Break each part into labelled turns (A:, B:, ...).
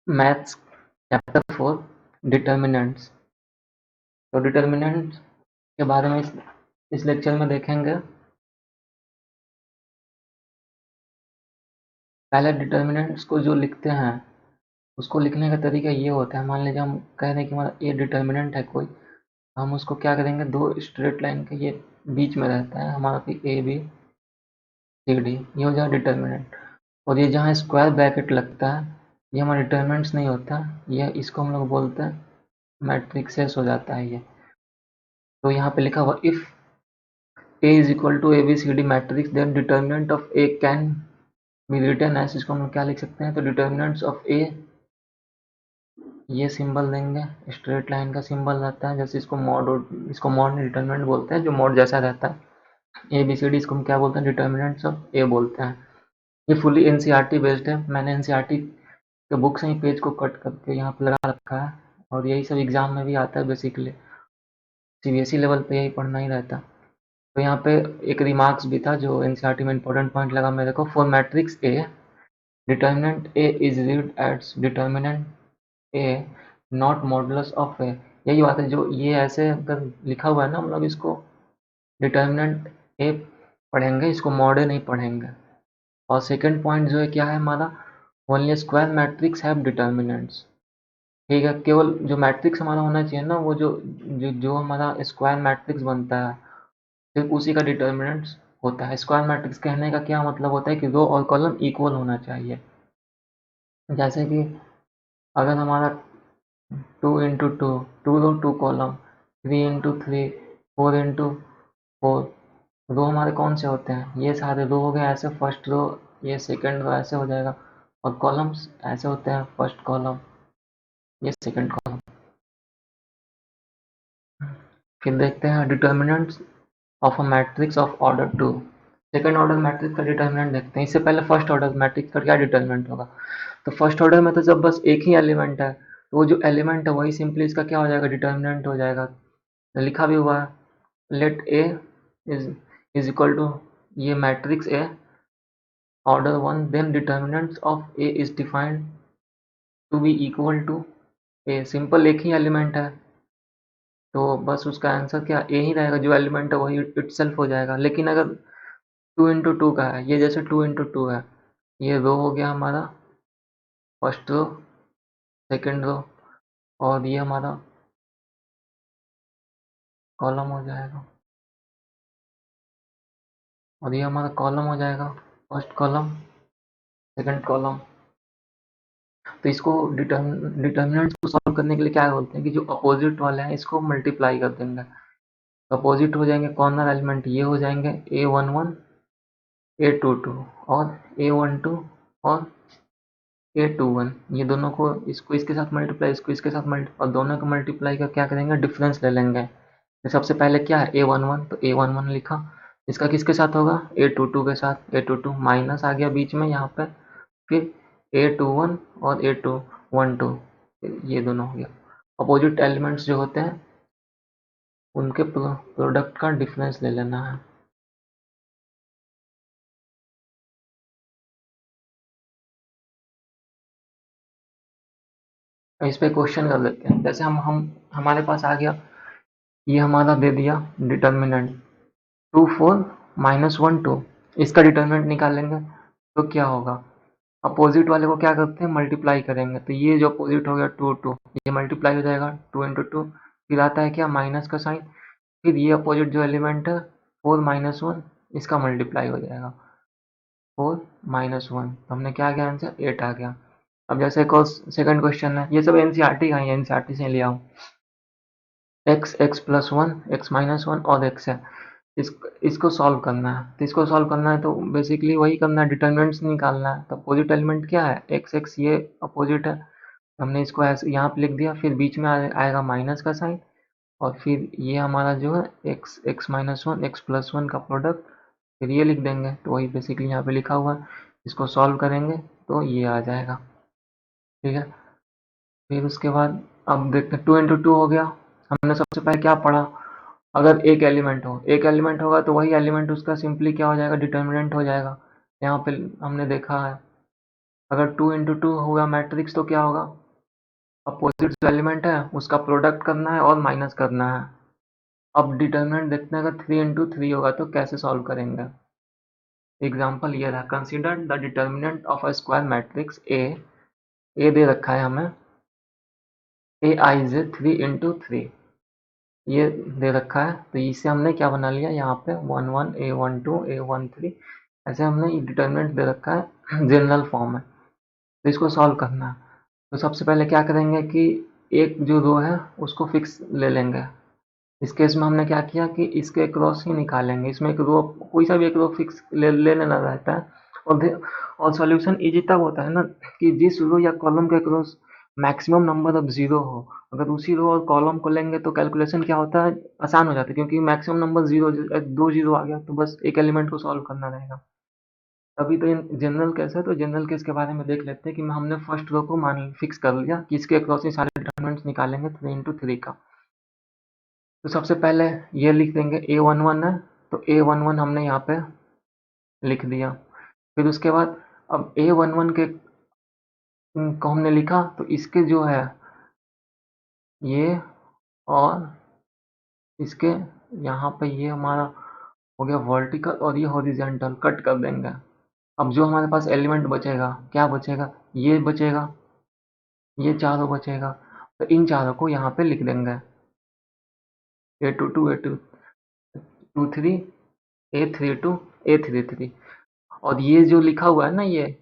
A: Maths chapter 4 determinants. तो determinants के बारे में इस लेक्चर में देखेंगे। पहले डिटर्मिनेंट्स को जो लिखते हैं उसको लिखने का तरीका ये होता है। मान लीजिए हम कह रहे हैं कि हमारा ये डिटर्मिनेंट है कोई, हम उसको क्या करेंगे, दो स्ट्रेट लाइन के ये बीच में रहता है हमारा कि ए बी सी डी, ये हो जाए डिटर्मिनेंट। और ये जहाँ स्क्वायर ब्रैकेट लगता है ये हमारा डिटर्मिनेंट्स नहीं होता, ये इसको हम लोग बोलते हैं मैट्रिक्सेस हो जाता है ये। तो यहाँ पे लिखा हुआ if A is equal to ABCD matrix then determinant of A can be written as, इसको हम लोग क्या लिख सकते हैं, तो डिटर्मिनेंट्स ऑफ A, ये सिंबल देंगे, स्ट्रेट लाइन का सिंबल रहता है, जैसे इसको मॉड डिटर्मिनेंट बोलते हैं, जो मॉड जैसा रहता है। ABCD इसको हम क्या बोलते हैं, डिटर्मिनेंट्स ऑफ A बोलते हैं। ये फुली एनसीईआरटी बेस्ड है, मैंने एनसीईआरटी के बुक से ही पेज को कट करके यहाँ पे लगा रखा है, और यही सब एग्जाम में भी आता है बेसिकली, सीबीएसई लेवल पे यही पढ़ना ही रहता है। तो यहाँ पे एक रिमार्क्स भी था जो एनसीईआरटी में इंपॉर्टेंट पॉइंट लगा मेरे को। For matrix A determinant A is read as determinant A not modulus of A. यही बात है, जो ये ऐसे अगर लिखा हुआ है ना, हम लोग इसको डिटर्मिनेंट ए पढ़ेंगे, इसको मॉड ए नहीं पढ़ेंगे। और सेकंड पॉइंट जो है क्या है हमारा, only square matrix have determinants. ठीक है, केवल जो मैट्रिक्स हमारा होना चाहिए ना, वो जो जो जो हमारा स्क्वायर मैट्रिक्स बनता है सिर्फ उसी का डिटर्मिनेंट्स होता है। स्क्वायर मैट्रिक्स कहने का क्या मतलब होता है कि रो और कॉलम इक्वल होना चाहिए। जैसे कि अगर हमारा 2 × 2, 2 रो 2 कॉलम, 3 × 3, 4 × 4, रो हमारे कौन से होते हैं, ये सारे रो हो गए ऐसे, फर्स्ट रो, ये सेकंड रो ऐसे हो जाएगा, और कॉलम्स ऐसे होते हैं, फर्स्ट कॉलम, ये सेकंड कॉलम। फिर देखते हैं determinants of a matrix of order 2। Second order matrix का डिटर्मिनेंट देखते हैं। इससे पहले फर्स्ट ऑर्डर मैट्रिक्स का क्या डिटर्मिनेंट होगा, तो फर्स्ट ऑर्डर में तो जब बस एक ही एलिमेंट है, तो वो जो एलिमेंट है वही सिंपली इसका क्या हो जाएगा, डिटर्मिनेंट हो जाएगा। लिखा भी हुआ है, let A is is equal to ये matrix A order 1, then determinants of A is defined to be equal to A. Simple एक ही एलिमेंट है, तो बस उसका आंसर क्या ए ही रहेगा, जो एलिमेंट है वही इटसेल्फ हो जाएगा। लेकिन अगर 2 × 2 का है, ये जैसे 2 × 2 है, ये रो हो गया हमारा, फर्स्ट रो, सेकंड रो, और ये हमारा कॉलम हो जाएगा, और ये हमारा कॉलम हो जाएगा, फर्स्ट कॉलम, सेकंड कॉलम। तो इसको डिटर्मिनेंट्स को सॉल्व करने के लिए क्या बोलते हैं कि जो अपोजिट वाले हैं इसको मल्टीप्लाई कर देंगे। अपोजिट हो जाएंगे कॉर्नर एलिमेंट, ये हो जाएंगे A11 A22 और A12 और A21, ये दोनों को, इसको इसके साथ मल्टीप्लाई, इसको इसके साथ मल्टीप्लाई, और दोनों को मल्टीप्लाई कर क्या करेंगे, डिफरेंस ले लेंगे। तो सबसे पहले क्या है A11, तो A11 लिखा, इसका किसके साथ होगा, A22 के साथ, A22 माइनस आ गया बीच में यहाँ पे, फिर A21 और A212, ये दोनों हो गया। अपोजिट एलिमेंट्स जो होते हैं उनके प्रोडक्ट का डिफरेंस ले लेना है। इस पे क्वेश्चन कर लेते हैं। जैसे हम हमारे पास आ गया, ये हमारा दे दिया डिटर्मिनेंट 2 4 -1 2, इसका डिटर्मिनेंट निकालेंगे तो क्या होगा, अपोजिट वाले को क्या करते हैं, मल्टीप्लाई करेंगे। तो ये जो अपोजिट हो गया 2 2, ये मल्टीप्लाई हो जाएगा 2 × 2, फिर आता है क्या, माइनस का साइन, फिर ये अपोजिट जो एलिमेंट है 4 -1, इसका मल्टीप्लाई हो जाएगा 4 -1, तो हमने क्या गया आंसर, 8 आ गया। अब जैसे एक और सेकंड क्वेश्चन है, ये सब एनसीईआरटी का है, एनसीईआरटी से लिया हूँ। X x plus one, x minus one और एक्स है, इसको सॉल्व करना है। तो इसको सॉल्व करना है तो बेसिकली वही करना है, डिटर्मिनेंट्स निकालना है। तो अपोजिट एलिमेंट क्या है, एक्स एक्स, ये अपोजिट है, हमने इसको ऐसे यहाँ पे लिख दिया, फिर बीच में आएगा माइनस का साइन, और फिर ये हमारा जो है x x minus one, x plus one का प्रोडक्ट, फिर ये लिख देंगे। तो वही बेसिकली यहाँ पे लिखा हुआ है, इसको सॉल्व करेंगे तो ये आ जाएगा। ठीक है, फिर उसके बाद अब देखते हैं 2 × 2 हो गया। हमने सबसे पहले क्या पढ़ा, अगर एक एलिमेंट हो, एक एलिमेंट होगा तो वही एलिमेंट उसका सिंपली क्या हो जाएगा, डिटर्मिनेंट हो जाएगा। यहाँ पे हमने देखा है अगर 2 × 2 होगा मैट्रिक्स तो क्या होगा, अपोजिट जो एलिमेंट है उसका प्रोडक्ट करना है और माइनस करना है। अब डिटर्मिनेंट देखते हैं, अगर 3 × 3 होगा तो कैसे सॉल्व करेंगे। एग्जाम्पल ये रहा, consider the determinant of a square matrix A दे रखा है हमें, ए आई जे 3 × 3 ये दे रखा है, तो इसे हमने क्या बना लिया यहाँ पे 1 1 a 1 2 a 1 3, ऐसे हमने डिटर्मिनेंट दे रखा है, जनरल फॉर्म है, तो इसको सॉल्व करना है। तो सबसे पहले क्या करेंगे कि एक जो रो है उसको फिक्स ले लेंगे। इस केस में हमने क्या किया कि इसके क्रॉस ही निकालेंगे, इसमें एक रो, कोई सा भी एक रो फिक्स ले लेना रहता है। और सॉल्यूशन इजी तब होता है ना कि जिस रो या कॉलम के cross maximum number of zero हो, अगर उसी रो और कॉलम को लेंगे तो कैलकुलेशन क्या होता है, आसान हो जाता है, क्योंकि मैक्सिमम नंबर जीरो, 2 जीरो आ गया तो बस एक एलिमेंट को सॉल्व करना रहेगा। अभी तो जनरल केस है, तो जनरल केस के बारे में देख लेते हैं कि हमने फर्स्ट रो को मान फिक्स कर लिया कि इसके अक्रॉस ही सारे डिटरमिनेंट्स निकालेंगे 3 × 3 का। तो सबसे पहले ये लिख देंगे a11 है, तो a11 हमने यहाँ पे लिख दिया। फिर उसके बाद अब a11 के को हमने लिखा, तो इसके जो है ये और इसके यहाँ पे ये हमारा हो गया वर्टिकल और ये हॉरिजेंटल, कट कर देंगे। अब जो हमारे पास एलिमेंट बचेगा, क्या बचेगा, ये बचेगा, ये चारों बचेगा, तो इन चारों को यहाँ पे लिख देंगे a22 a23 a32 a33। और ये जो लिखा हुआ है ना, ये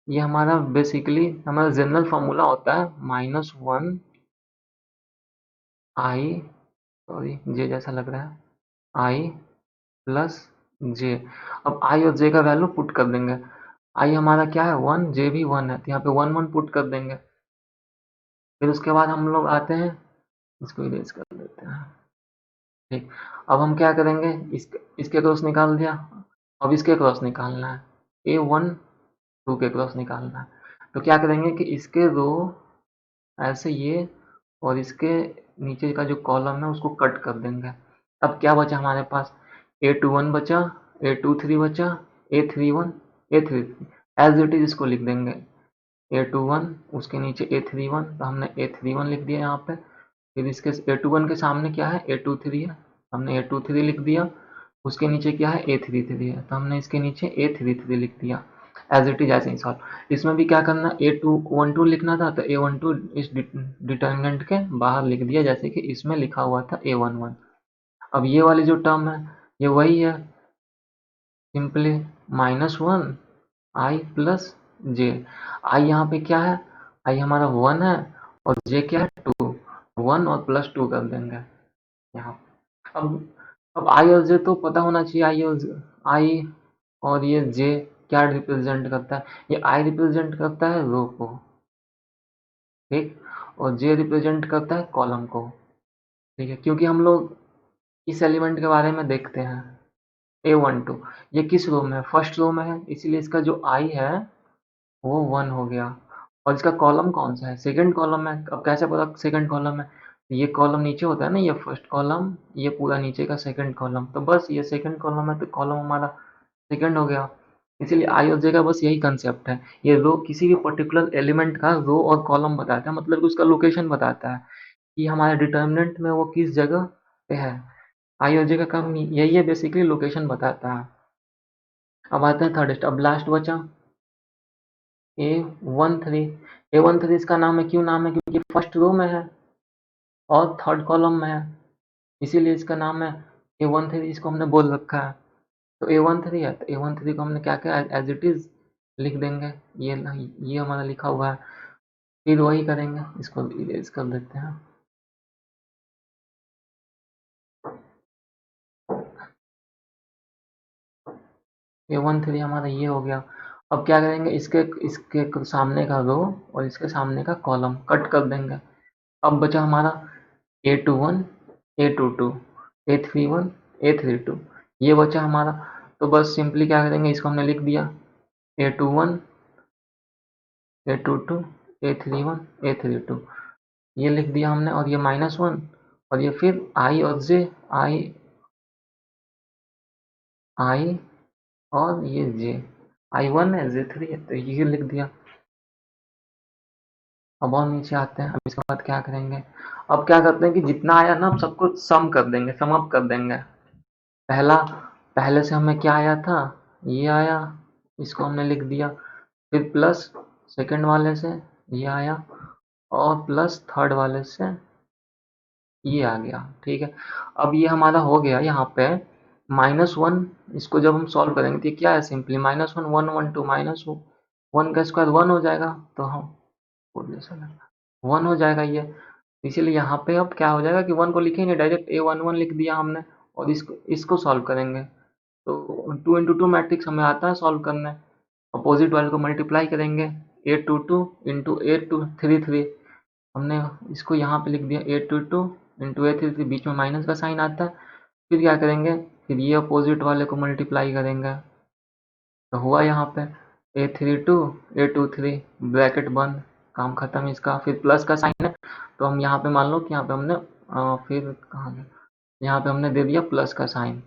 A: हमारा बेसिकली हमारा जनरल फार्मूला होता है -1 आई, सॉरी जे जैसा लग रहा है, आई प्लस जे। अब आई और जे का वैल्यू पुट कर देंगे। आई हमारा क्या है 1, जे भी 1 है, तो यहाँ पे 1 1 पुट कर देंगे। फिर उसके बाद हम लोग आते हैं, इसको इरेज कर देते हैं, ठीक। अब हम क्या करेंगे, इसके क्रॉस निकाल दिया, अब इसके क्रॉस निकालना है, a1 2 के क्रॉस निकालना है। तो क्या करेंगे कि इसके रो ऐसे ये और इसके नीचे का जो कॉलम है उसको कट कर देंगे। अब क्या बचा हमारे पास, a21 बचा, a23 बचा, a31 a33, as it is इसको लिख देंगे a21, उसके नीचे a31, तो हमने a31 लिख दिया यहाँ पे। फिर इसके a21 के सामने क्या है, a23 है, हमने a23 लिख दिया। उसके नीचे क्या है, a33 है, तो हमने इसके नीचे a33 लिख दिया। एज इट इज ऐसे ही सॉल्व। इसमें भी क्या करना, a212 लिखना था, तो a12 इस डिटर्मिनेंट के बाहर लिख दिया, जैसे कि इसमें लिखा हुआ था a11। अब ये वाली जो टर्म है ये वही है, सिंपली -1 आई प्लस जे। आई यहाँ पे क्या है, आई हमारा 1 है और जे क्या है 2, 1 और +2 कर देंगे यहाँ। अब अब आई और जे तो पता होना चाहिए, आई और ये जे क्या रिप्रेजेंट करता है, ये आई रिप्रेजेंट करता है रो को, ठीक, और जे रिप्रेजेंट करता है कॉलम को, ठीक है। क्योंकि हम लोग इस एलिमेंट के बारे में देखते हैं a12, ये किस रो में है, फर्स्ट रो में है, इसीलिए इसका जो आई है वो 1 हो गया। और इसका कॉलम कौन सा है, सेकंड कॉलम है। अब कैसे पता सेकंड कॉलम है, ये कॉलम नीचे होता है ना, ये फर्स्ट कॉलम, ये पूरा नीचे का सेकंड कॉलम, तो बस ये सेकंड कॉलम है तो कॉलम हमारा सेकंड हो गया। इसीलिए आई और जे का बस यही कंसेप्ट है, ये रो किसी भी पर्टिकुलर एलिमेंट का रो और कॉलम बताता है, मतलब कि उसका लोकेशन बताता है कि हमारे डिटर्मिनेंट में वो किस जगह पे है। आई और जे का काम यही है, बेसिकली लोकेशन बताता है। अब आते हैं थर्ड स्टेप, अब लास्ट बचा A13। A13 इसका नाम है, क्यों नाम है, क्योंकि फर्स्ट रो में है और थर्ड कॉलम में है, इसीलिए इसका नाम है A13, इसको हमने बोल रखा है। तो A13 है, तो A13 को हमने क्या किया, एज इट इज लिख देंगे, ये हमारा लिखा हुआ है। फिर वही करेंगे, इसको इरेज कर देते हैं। A13 हमारा ये हो गया। अब क्या करेंगे, इसके इसके सामने का रो और इसके सामने का कॉलम कट कर देंगे। अब बचा हमारा A21 A22 A31 A32, ये बचा हमारा। तो बस सिंपली क्या करेंगे, इसको हमने लिख दिया A21 A22 A31 A32, ये लिख दिया हमने, और ये -1 और ये फिर आई और जे, आई आई और ये जे, I1 है, Z3 है, तो ये लिख दिया। अब और नीचे आते हैं। अब इसके बाद क्या करेंगे, अब क्या करते हैं कि जितना आया ना, अब सबको सम कर देंगे, सम अप कर देंगे। पहला, पहले से हमें क्या आया था, ये आया, इसको हमने लिख दिया। फिर प्लस सेकंड वाले से ये आया, और प्लस थर्ड वाले से ये आ गया। ठीक है, अब ये हमारा हो गया यहाँ पे -1। इसको जब हम सॉल्व करेंगे तो ये क्या है, सिंपली -1 1 1 2 -1 का स्क्वायर 1 हो जाएगा, तो हम 1 हो जाएगा ये। इसीलिए यहाँ पे अब क्या हो जाएगा कि 1 को लिखेंगे डायरेक्ट, A11 लिख दिया हमने, और इसको इसको सॉल्व करेंगे। तो 2 इंटू 2 मैट्रिक्स हमें आता है सॉल्व करने। अपोजिट वाले को मल्टीप्लाई करेंगे, 822 इंटू 8233, हमने इसको यहाँ पे लिख दिया 822 इंटू 833, बीच में माइनस का साइन आता है। फिर क्या करेंगे, फिर ये अपोजिट वाले को मल्टीप्लाई करेंगे, तो हुआ यहाँ पे 832 823, ब्रैकेट बंद, काम खत्म इसका। फिर प्लस का साइन है, तो हम यहाँ पे मान लो कि यहाँ पे हमने फिर कहाँ गया, यहाँ पे हमने दे दिया प्लस का साइन।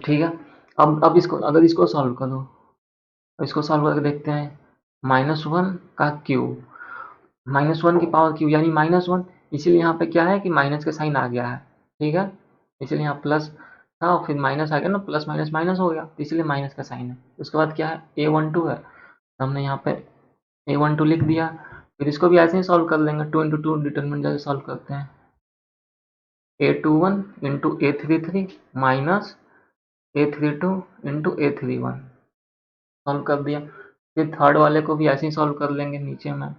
A: ठीक है, अब इसको, अगर इसको सॉल्व करो, इसको सॉल्व करके देखते हैं। -1 का क्यूब, -1 की पावर क्यूब यानी -1, इसीलिए यहाँ पे क्या है कि माइनस का साइन आ गया है। ठीक है, इसलिए यहाँ प्लस था, फिर माइनस आ गया ना, प्लस माइनस माइनस हो गया, तो इसलिए माइनस का साइन है। उसके बाद क्या है, A12 है, तो हमने यहाँ पे A12 लिख दिया। फिर इसको भी ऐसे ही सॉल्व कर लेंगे, 2 इंटू 2 डिटर्मिनेंट जैसे सॉल्व करते हैं। A21 into A33 minus A32 into A31, solve कर दिया। फिर थर्ड वाले को भी ऐसे ही सॉल्व कर लेंगे नीचे में,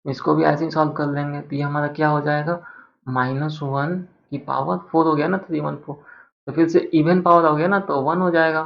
A: इसको भी ऐसे ही सॉल्व कर लेंगे, तो ये हमारा क्या हो जाएगा, -1 की पावर 4 हो गया ना, 314, तो फिर से इवन पावर हो गया ना, तो 1 हो जाएगा।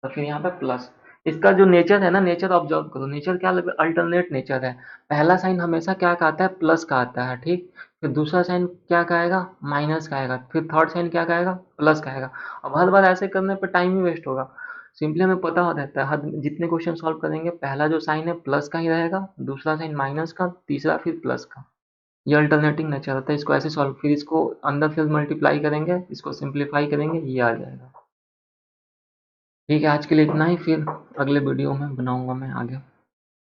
A: तो फिर यहाँ पे प्लस, इसका जो नेचर है ना, नेचर ऑब्जर्व करो, नेचर क्या लगे, अल्टरनेट नेचर है। पहला साइन हमेशा क्या का आता है, प्लस का आता है। ठीक, फिर दूसरा साइन क्या का आएगा, माइनस का आएगा, फिर थर्ड साइन क्या का आएगा, प्लस का आएगा। अब हर बार ऐसे करने पर टाइम ही वेस्ट होगा। सिंपली हमें पता हो रहता है, हर जितने क्वेश्चन सॉल्व करेंगे, पहला जो साइन है प्लस का ही रहेगा, दूसरा साइन माइनस का, तीसरा फिर प्लस का। ये अल्टरनेटिंग नेचर होता है। इसको ऐसे सॉल्व, फिर इसको अंदर फिर मल्टीप्लाई करेंगे, इसको सिंप्लीफाई करेंगे, ये आ जाएगा। ठीक है, आज के लिए इतना ही, फिर अगले वीडियो में बनाऊंगा मैं आगे।